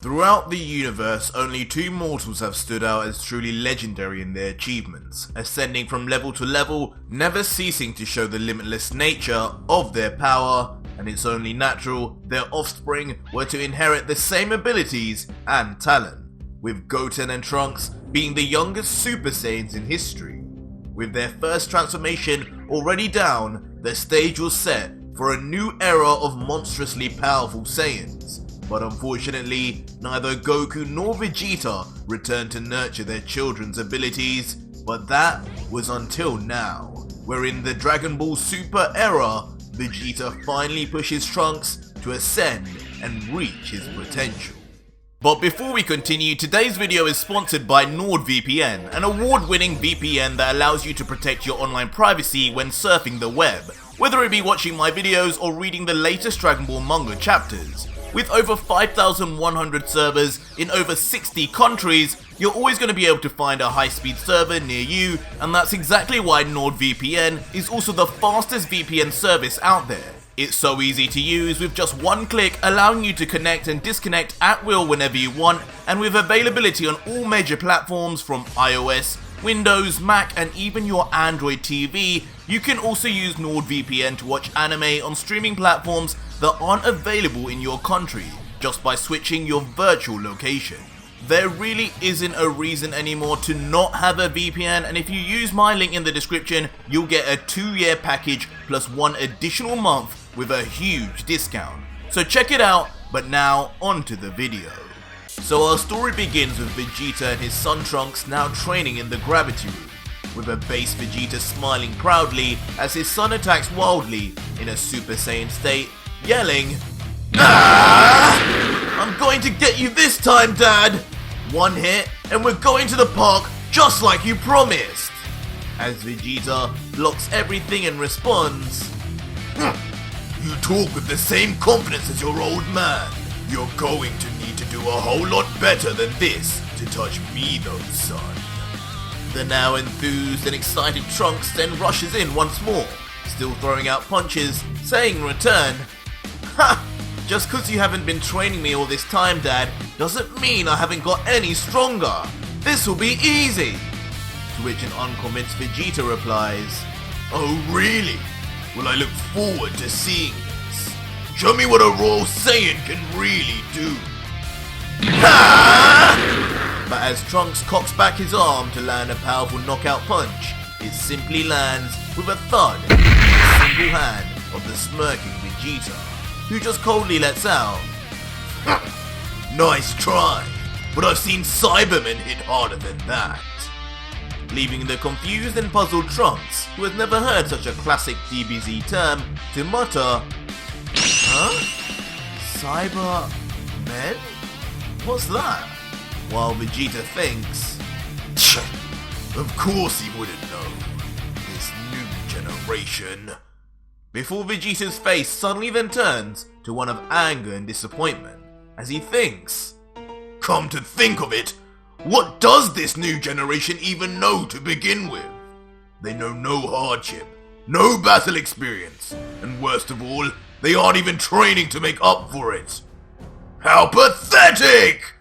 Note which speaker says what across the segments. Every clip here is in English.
Speaker 1: Throughout the universe, only two mortals have stood out as truly legendary in their achievements, ascending from level to level, never ceasing to show the limitless nature of their power, and it's only natural their offspring were to inherit the same abilities and talent, with Goten and Trunks being the youngest Super Saiyans in history. With their first transformation already down, the stage was set for a new era of monstrously powerful Saiyans. But unfortunately, neither Goku nor Vegeta returned to nurture their children's abilities, but that was until now, where in the Dragon Ball Super era, Vegeta finally pushes Trunks to ascend and reach his potential. But before we continue, today's video is sponsored by NordVPN, an award-winning VPN that allows you to protect your online privacy when surfing the web, whether it be watching my videos or reading the latest Dragon Ball manga chapters. With over 5,100 servers in over 60 countries, you're always going to be able to find a high-speed server near you, and that's exactly why NordVPN is also the fastest VPN service out there. It's so easy to use, with just one click allowing you to connect and disconnect at will whenever you want, and with availability on all major platforms from iOS, Windows, Mac, and even your Android TV. You can also use NordVPN to watch anime on streaming platforms that aren't available in your country, just by switching your virtual location. There really isn't a reason anymore to not have a VPN, and if you use my link in the description, you'll get a 2-year package plus 1 additional month with a huge discount. So check it out, but now onto the video. So our story begins with Vegeta and his son Trunks now training in the gravity room, with a base Vegeta smiling proudly as his son attacks wildly in a Super Saiyan state, yelling, "Ah! I'm going to get you this time, Dad! One hit and we're going to the park just like you promised!" As Vegeta blocks everything and responds, "You talk with the same confidence as your old man. You're going to need to do a whole lot better than this to touch me though, son." The now enthused and excited Trunks then rushes in once more, still throwing out punches, saying in return, "Ha! Just cause you haven't been training me all this time, Dad, doesn't mean I haven't got any stronger. This will be easy." To which an unconvinced Vegeta replies, "Oh really? Well, I look forward to seeing this. Show me what a Royal Saiyan can really do." But as Trunks cocks back his arm to land a powerful knockout punch, it simply lands with a thud in the single hand of the smirking Vegeta, who just coldly lets out, "Nice try, but I've seen Cybermen hit harder than that." Leaving the confused and puzzled Trunks, who has never heard such a classic DBZ term, to mutter, "Huh? Cybermen? What's that?" While Vegeta thinks, "Of course he wouldn't know. This new generation." Before Vegeta's face suddenly then turns to one of anger and disappointment, as he thinks, "Come to think of it, what does this new generation even know to begin with? They know no hardship, no battle experience, and worst of all, they aren't even training to make up for it. How pathetic!"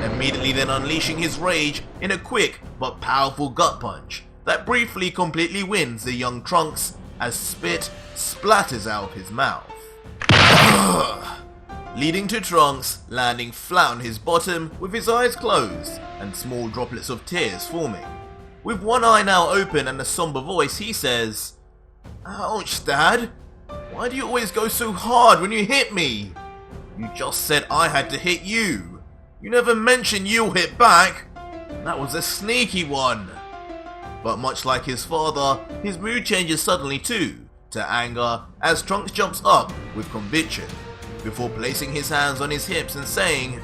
Speaker 1: Immediately then unleashing his rage in a quick but powerful gut punch that briefly completely wins the young Trunks as spit splatters out of his mouth. Leading to Trunks landing flat on his bottom with his eyes closed and small droplets of tears forming. With one eye now open and a somber voice, he says, "Ouch, Dad. Why do you always go so hard when you hit me? You just said I had to hit you. You never mentioned you'll hit back. That was a sneaky one." But much like his father, his mood changes suddenly too, to anger, as Trunks jumps up with conviction, before placing his hands on his hips and saying,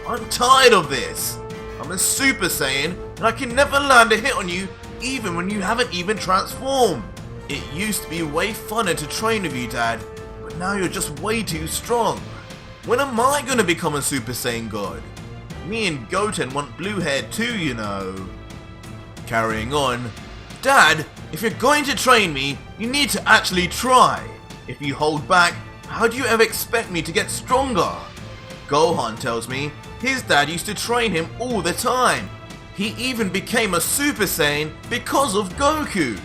Speaker 1: "I'm tired of this. I'm a Super Saiyan, and I can never land a hit on you, even when you haven't even transformed. It used to be way funner to train with you, Dad, but now you're just way too strong. When am I gonna become a Super Saiyan God? Me and Goten want blue hair too, you know." Carrying on, "Dad, if you're going to train me, you need to actually try. If you hold back, How do you ever expect me to get stronger? Gohan tells me his dad used to train him all the time. He even became a Super Saiyan because of Goku.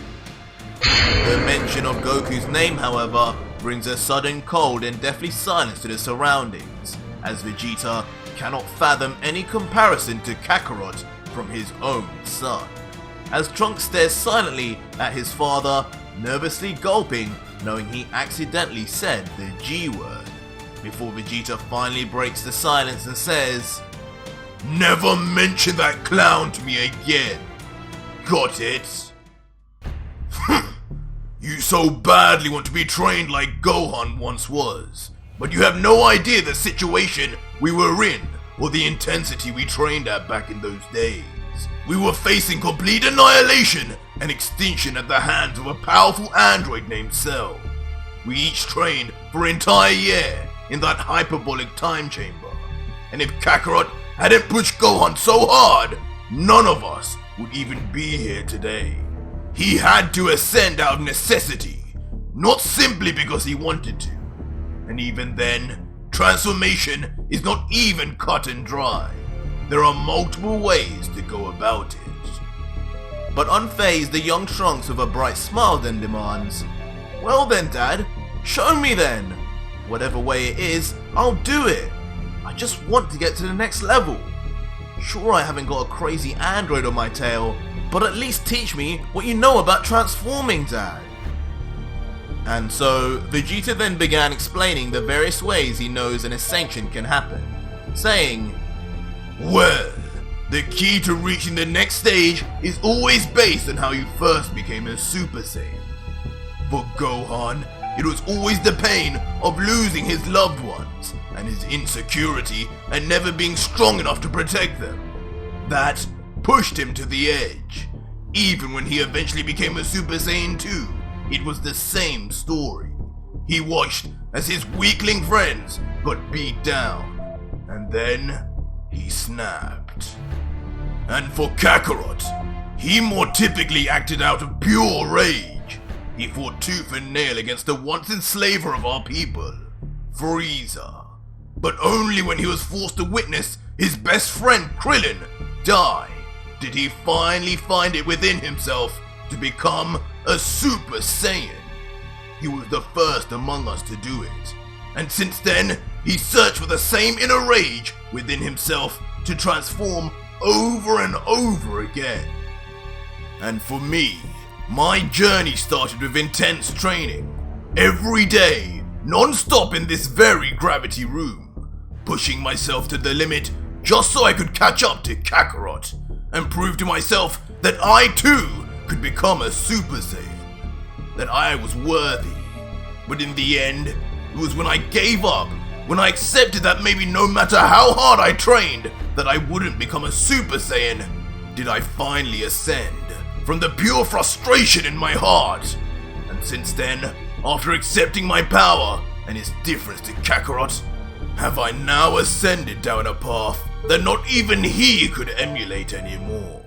Speaker 1: The mention of Goku's name, however, brings a sudden cold and deathly silence to the surroundings, as Vegeta cannot fathom any comparison to Kakarot from his own son, as Trunks stares silently at his father, nervously gulping, knowing he accidentally said the G word, before Vegeta finally breaks the silence and says, "Never mention that clown to me again. Got it?" You so badly want to be trained like Gohan once was, but you have no idea the situation we were in or the intensity we trained at back in those days. We were facing complete annihilation and extinction at the hands of a powerful android named Cell. We each trained for an entire year in that hyperbolic time chamber, and if Kakarot hadn't pushed Gohan so hard, none of us would even be here today. He had to ascend out of necessity, not simply because he wanted to. And even then, transformation is not even cut and dry. There are multiple ways to go about it. But unfazed, the young Trunks with a bright smile then demands, "Well then, Dad, show me then. Whatever way it is, I'll do it. I just want to get to the next level. Sure, I haven't got a crazy android on my tail, but at least teach me what you know about transforming, Dad." And so, Vegeta then began explaining the various ways he knows an ascension can happen, saying, "Well, the key to reaching the next stage is always based on how you first became a Super Saiyan. For Gohan, it was always the pain of losing his loved ones and his insecurity and never being strong enough to protect them. That pushed him to the edge. Even when he eventually became a Super Saiyan 2, it was the same story. He watched as his weakling friends got beat down, and then he snapped. And for Kakarot, he more typically acted out of pure rage. He fought tooth and nail against the once enslaver of our people, Frieza. But only when he was forced to witness his best friend Krillin die did he finally find it within himself to become a Super Saiyan. He was the first among us to do it, and since then, he searched for the same inner rage within himself to transform over and over again. And for me, my journey started with intense training. Every day, non-stop in this very gravity room, pushing myself to the limit just so I could catch up to Kakarot and prove to myself that I too could become a Super Saiyan, that I was worthy. But in the end, it was when I gave up, when I accepted that maybe no matter how hard I trained, that I wouldn't become a Super Saiyan, did I finally ascend from the pure frustration in my heart. And since then, after accepting my power and its difference to Kakarot, have I now ascended down a path that not even he could emulate anymore.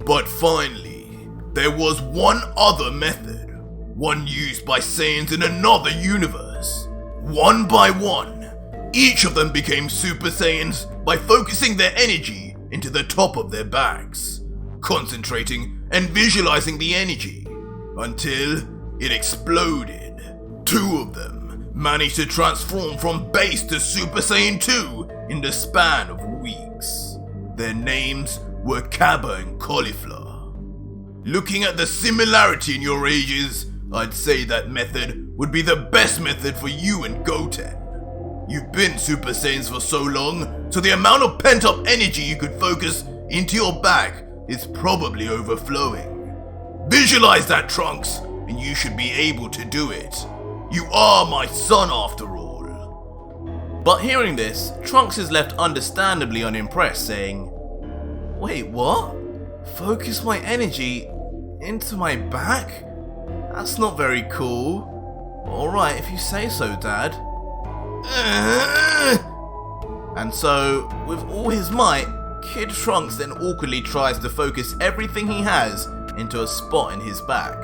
Speaker 1: But finally, there was one other method, one used by Saiyans in another universe. One by one, each of them became Super Saiyans by focusing their energy into the top of their backs, concentrating and visualizing the energy until it exploded. Two of them managed to transform from base to Super Saiyan 2 in the span of weeks. Their names were Kaba and Cauliflower. Looking at the similarity in your ages, I'd say that method would be the best method for you and Goten. You've been Super Saiyans for so long, so the amount of pent-up energy you could focus into your back is probably overflowing. Visualize that, Trunks, and you should be able to do it. You are my son after all. But hearing this, Trunks is left understandably unimpressed, saying, "Wait, what? Focus my energy into my back? That's not very cool. Alright, if you say so, Dad." And so, with all his might, Kid Trunks then awkwardly tries to focus everything he has into a spot in his back.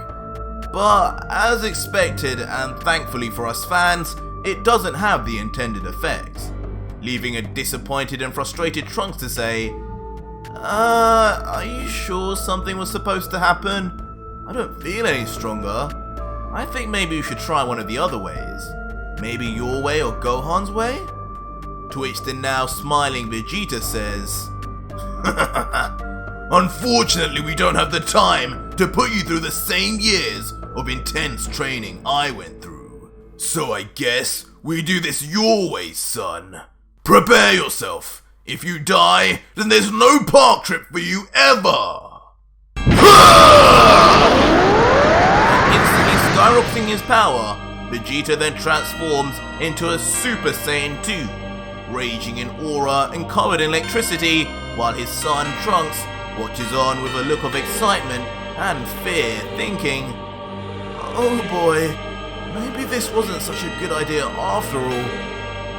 Speaker 1: But as expected, and thankfully for us fans, it doesn't have the intended effect, leaving a disappointed and frustrated Trunks to say, are you sure something was supposed to happen? I don't feel any stronger. I think maybe you should try one of the other ways. Maybe your way or Gohan's way? To which the now smiling Vegeta says, unfortunately we don't have the time to put you through the same years of intense training I went through. So I guess we do this your way, son. Prepare yourself. If you die, then there's no park trip for you ever! Instantly skyrocketing his power, Vegeta then transforms into a Super Saiyan 2, raging in aura and covered in electricity, while his son Trunks watches on with a look of excitement and fear, thinking, oh boy, maybe this wasn't such a good idea after all.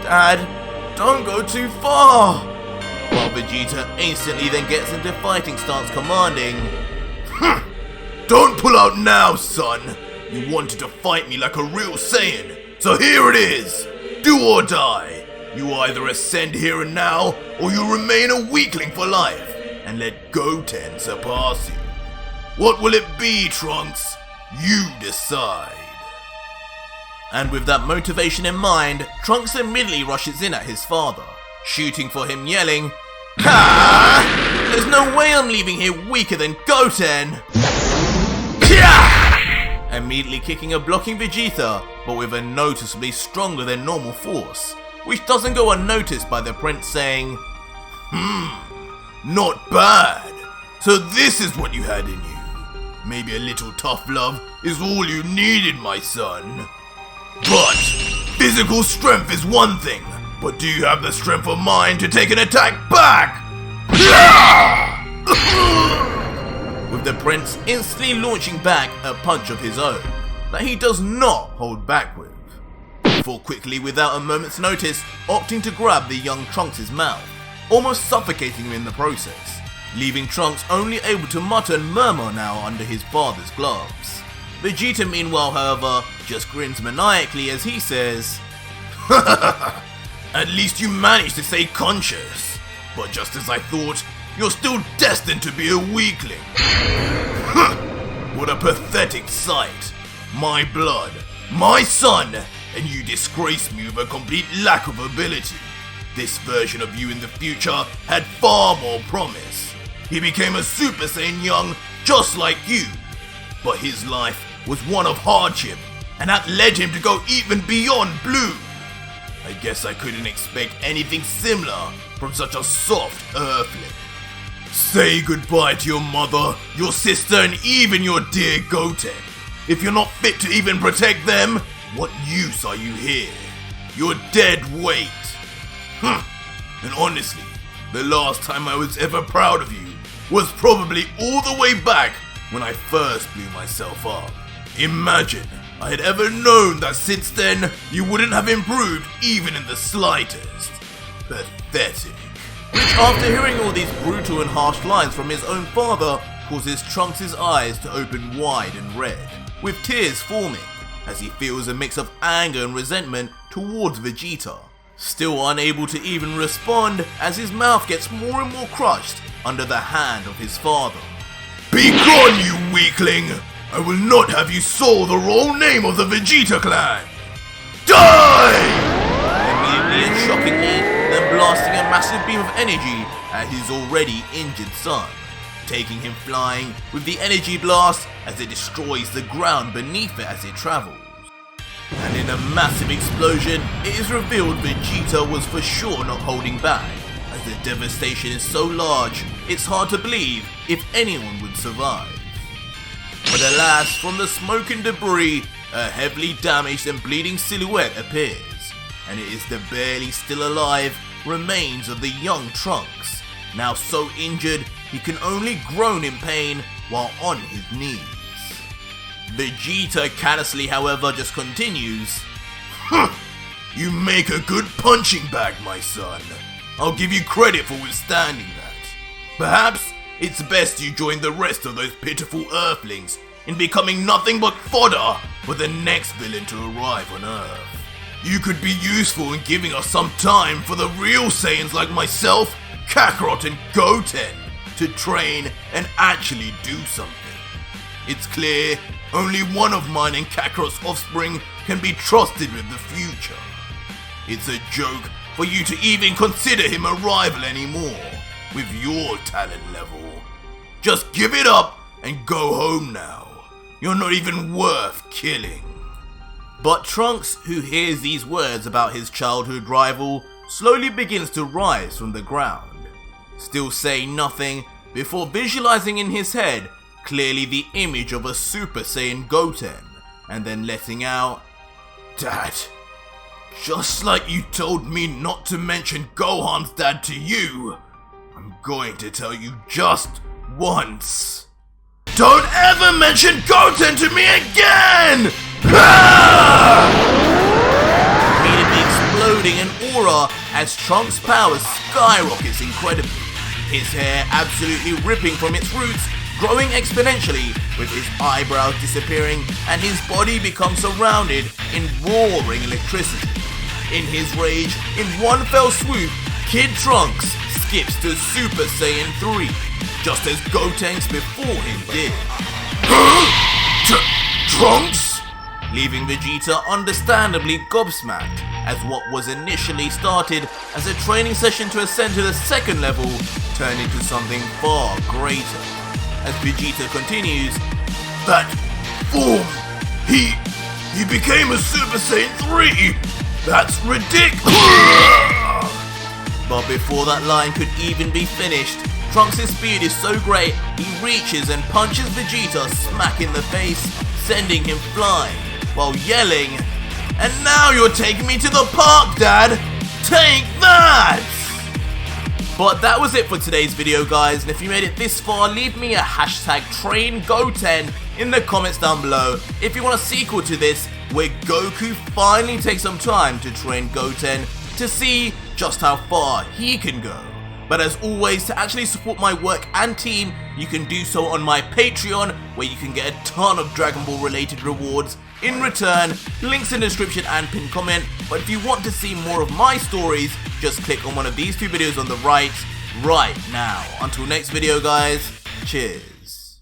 Speaker 1: Dad, don't go too far! While Vegeta instantly then gets into fighting stance, commanding, don't pull out now, son! You wanted to fight me like a real Saiyan, so here it is! Do or die! You either ascend here and now, or you remain a weakling for life, and let Goten surpass you. What will it be, Trunks? You decide. And with that motivation in mind, Trunks immediately rushes in at his father, shooting for him, yelling, ha! There's no way I'm leaving here weaker than Goten! Immediately kicking and blocking Vegeta, but with a noticeably stronger than normal force, which doesn't go unnoticed by the prince saying, not bad. So this is what you had in you. Maybe a little tough love is all you needed, my son. But physical strength is one thing, but do you have the strength of mind to take an attack back? With the prince instantly launching back a punch of his own that he does not hold back with, before quickly, without a moment's notice, opting to grab the young Trunks' mouth, almost suffocating him in the process, leaving Trunks only able to mutter and murmur now under his father's gloves. Vegeta meanwhile, however, just grins maniacally as he says, at least you managed to stay conscious, but just as I thought, you're still destined to be a weakling. What a pathetic sight. My blood, my son, and you disgrace me with a complete lack of ability. This version of you in the future had far more promise. He became a Super Saiyan young just like you, but his life was one of hardship, and that led him to go even beyond blue. I guess I couldn't expect anything similar from such a soft earthling. Say goodbye to your mother, your sister, and even your dear Goten. If you're not fit to even protect them, what use are you here? You're dead weight. And honestly, the last time I was ever proud of you was probably all the way back when I first blew myself up. Imagine I had ever known that since then you wouldn't have improved even in the slightest. Pathetic. Which, after hearing all these brutal and harsh lines from his own father, causes Trunks' eyes to open wide and red, with tears forming, as he feels a mix of anger and resentment towards Vegeta, still unable to even respond as his mouth gets more and more crushed under the hand of his father. Be gone, you weakling! I will not have you soil the royal name of the Vegeta clan! Die! Immediately and shockingly, then blasting a massive beam of energy at his already injured son, taking him flying with the energy blast as it destroys the ground beneath it as it travels. And in a massive explosion, it is revealed Vegeta was for sure not holding back, as the devastation is so large, it's hard to believe if anyone would survive. But alas, from the smoke and debris, a heavily damaged and bleeding silhouette appears, and it is the barely still alive remains of the young Trunks, now so injured he can only groan in pain while on his knees. Vegeta callously, however, just continues, You make a good punching bag, my son. I'll give you credit for withstanding that. Perhaps it's best you join the rest of those pitiful Earthlings in becoming nothing but fodder for the next villain to arrive on Earth. You could be useful in giving us some time for the real Saiyans like myself, Kakarot and Goten, to train and actually do something. It's clear only one of mine and Kakarot's offspring can be trusted with the future. It's a joke for you to even consider him a rival anymore, with your talent level. Just give it up and go home now. You're not even worth killing. But Trunks, who hears these words about his childhood rival, slowly begins to rise from the ground, still saying nothing before visualizing in his head clearly the image of a Super Saiyan Goten, and then letting out, "Dad, just like you told me not to mention Gohan's dad to you, I'm going to tell you just once. Don't ever mention Goten to me again!" Immediately exploding in aura as Trunks' power skyrockets incredibly, his hair absolutely ripping from its roots, growing exponentially, with his eyebrows disappearing and his body becomes surrounded in roaring electricity. In his rage, in one fell swoop, Kid Trunks skips to Super Saiyan 3, just as Gotenks before him did. Trunks? Leaving Vegeta understandably gobsmacked, as what was initially started as a training session to ascend to the second level turned into something far greater. As Vegeta continues, "That form, he became a Super Saiyan 3! That's ridiculous!" But before that line could even be finished, Trunks' speed is so great he reaches and punches Vegeta smack in the face, sending him flying, while yelling, "And now you're taking me to the park, Dad! Take that!" But that was it for today's video, guys, and if you made it this far, leave me a hashtag #TrainGoten in the comments down below if you want a sequel to this, where Goku finally takes some time to train Goten to see just how far he can go. But as always, to actually support my work and team, you can do so on my Patreon, where you can get a ton of Dragon Ball related rewards in return, links in the description and pinned comment. But if you want to see more of my stories, just click on one of these two videos on the right now. Until next video, guys, cheers.